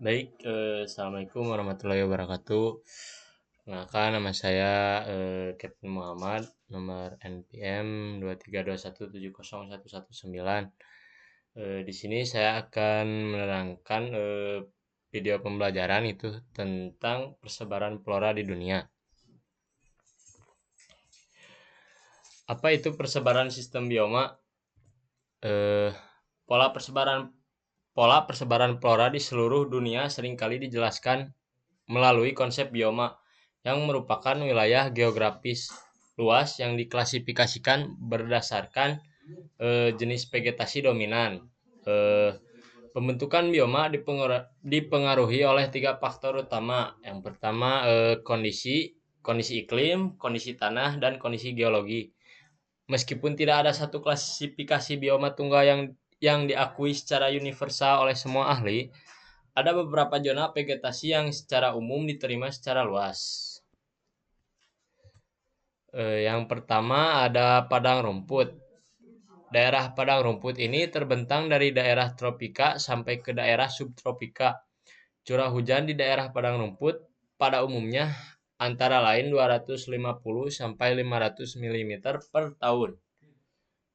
Baik, assalamualaikum warahmatullahi wabarakatuh. Kenalkan nama saya Kevin Muhammad, nomor NPM 232170119. Di sini saya akan menerangkan video pembelajaran itu tentang persebaran flora di dunia. Apa itu persebaran sistem bioma? Eh, pola persebaran flora di seluruh dunia seringkali dijelaskan melalui konsep bioma yang merupakan wilayah geografis luas yang diklasifikasikan berdasarkan jenis vegetasi dominan. Pembentukan bioma dipengaruhi oleh 3 faktor utama. Yang pertama kondisi iklim, kondisi tanah, dan kondisi geologi. Meskipun tidak ada satu klasifikasi bioma tunggal yang diakui secara universal oleh semua ahli, ada beberapa zona vegetasi yang secara umum diterima secara luas. Yang pertama ada padang rumput. Daerah padang rumput ini terbentang dari daerah tropika sampai ke daerah subtropika. Curah hujan di daerah padang rumput pada umumnya antara lain 250 sampai 500 mm per tahun.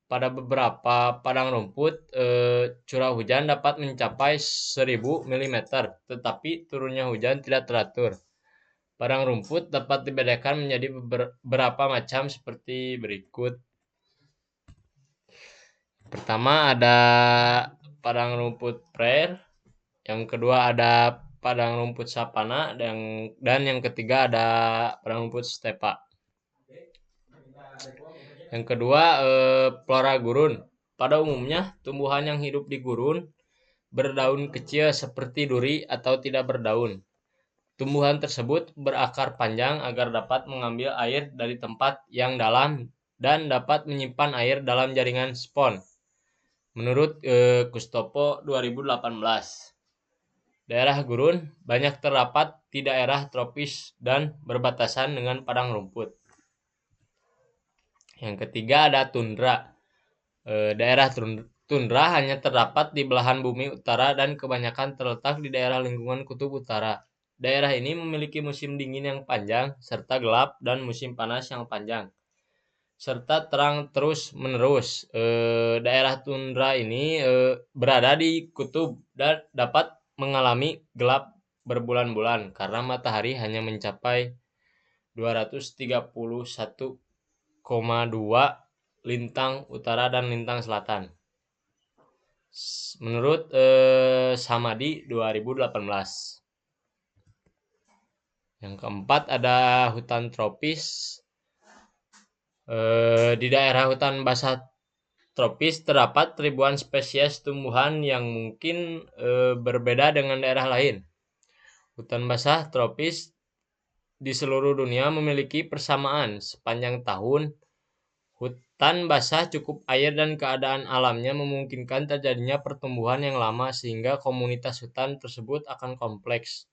Pada beberapa padang rumput, curah hujan dapat mencapai 1000 mm, tetapi turunnya hujan tidak teratur. Padang rumput dapat dibedakan menjadi beberapa macam seperti berikut. Pertama ada padang rumput prair, yang kedua ada padang rumput savana, dan yang ketiga ada padang rumput stepa. Yang kedua flora gurun. Pada umumnya tumbuhan yang hidup di gurun berdaun kecil seperti duri atau tidak berdaun. Tumbuhan tersebut berakar panjang agar dapat mengambil air dari tempat yang dalam dan dapat menyimpan air dalam jaringan spon. Menurut Kustopo 2018, daerah gurun banyak terdapat di daerah tropis dan berbatasan dengan padang rumput. Yang ketiga ada tundra. Daerah tundra hanya terdapat di belahan bumi utara dan kebanyakan terletak di daerah lingkungan kutub utara. Daerah ini memiliki musim dingin yang panjang, serta gelap, dan musim panas yang panjang, serta terang terus-menerus. Daerah tundra ini berada di kutub dan dapat mengalami gelap berbulan-bulan karena matahari hanya mencapai 231,2 lintang utara dan lintang selatan. Menurut Samadi 2018. Yang keempat ada hutan tropis. Di daerah hutan basah tropis terdapat ribuan spesies tumbuhan yang mungkin berbeda dengan daerah lain. Hutan basah tropis di seluruh dunia memiliki persamaan sepanjang tahun. Hutan basah cukup air dan keadaan alamnya memungkinkan terjadinya pertumbuhan yang lama sehingga komunitas hutan tersebut akan kompleks.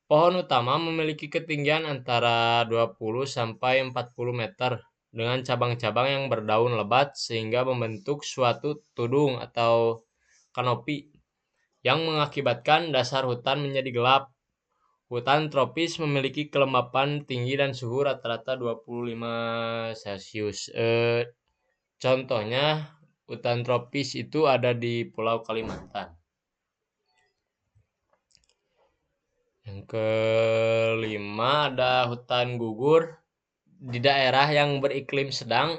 Pohon utama memiliki ketinggian antara 20 sampai 40 meter dengan cabang-cabang yang berdaun lebat sehingga membentuk suatu tudung atau kanopi yang mengakibatkan dasar hutan menjadi gelap. Hutan tropis memiliki kelembapan tinggi dan suhu rata-rata 25 Celcius. Contohnya hutan tropis itu ada di Pulau Kalimantan. Yang kelima ada hutan gugur. Di daerah yang beriklim sedang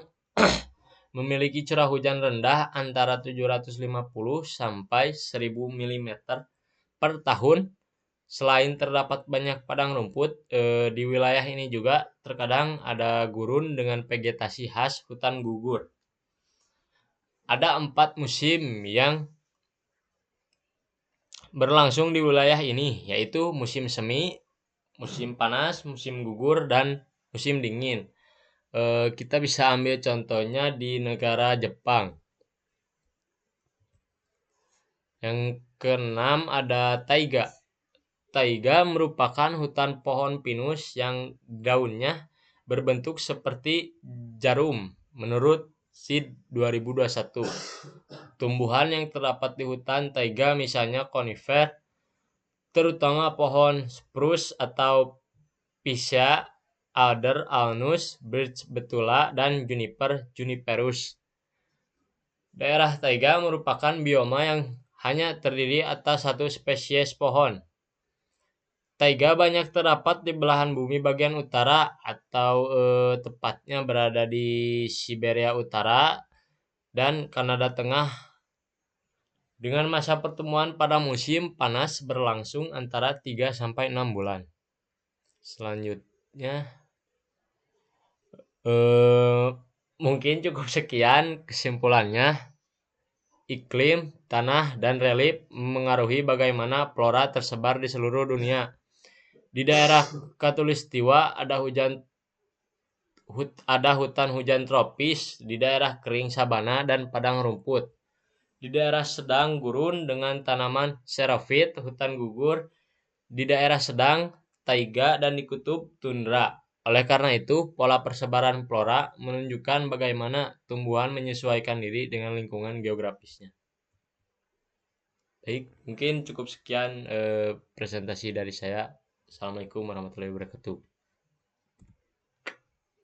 memiliki curah hujan rendah antara 750 sampai 1000 mm per tahun. Selain terdapat banyak padang rumput, di wilayah ini juga terkadang ada gurun dengan vegetasi khas hutan gugur. Ada 4 musim yang berlangsung di wilayah ini, yaitu musim semi, musim panas, musim gugur, dan musim dingin. Kita bisa ambil contohnya di negara Jepang. Yang keenam ada taiga. Taiga merupakan hutan pohon pinus yang daunnya berbentuk seperti jarum menurut SID 2021. Tumbuhan yang terdapat di hutan taiga misalnya konifer, terutama pohon spruce atau Picea, alder, alnus, birch betula, dan juniper, juniperus. Daerah taiga merupakan bioma yang hanya terdiri atas satu spesies pohon. Taiga banyak terdapat di belahan bumi bagian utara atau tepatnya berada di Siberia Utara dan Kanada Tengah, dengan masa pertemuan pada musim panas berlangsung antara 3-6 bulan. Selanjutnya mungkin cukup sekian kesimpulannya. Iklim, tanah, dan relief mengaruhi bagaimana flora tersebar di seluruh dunia. Di daerah Khatulistiwa ada hutan hujan tropis, di daerah kering sabana dan padang rumput. Di daerah sedang gurun dengan tanaman xerophyte, hutan gugur. Di daerah sedang taiga, dan di kutub tundra. Oleh karena itu, pola persebaran flora menunjukkan bagaimana tumbuhan menyesuaikan diri dengan lingkungan geografisnya. Baik, mungkin cukup sekian presentasi dari saya. Assalamualaikum warahmatullahi wabarakatuh.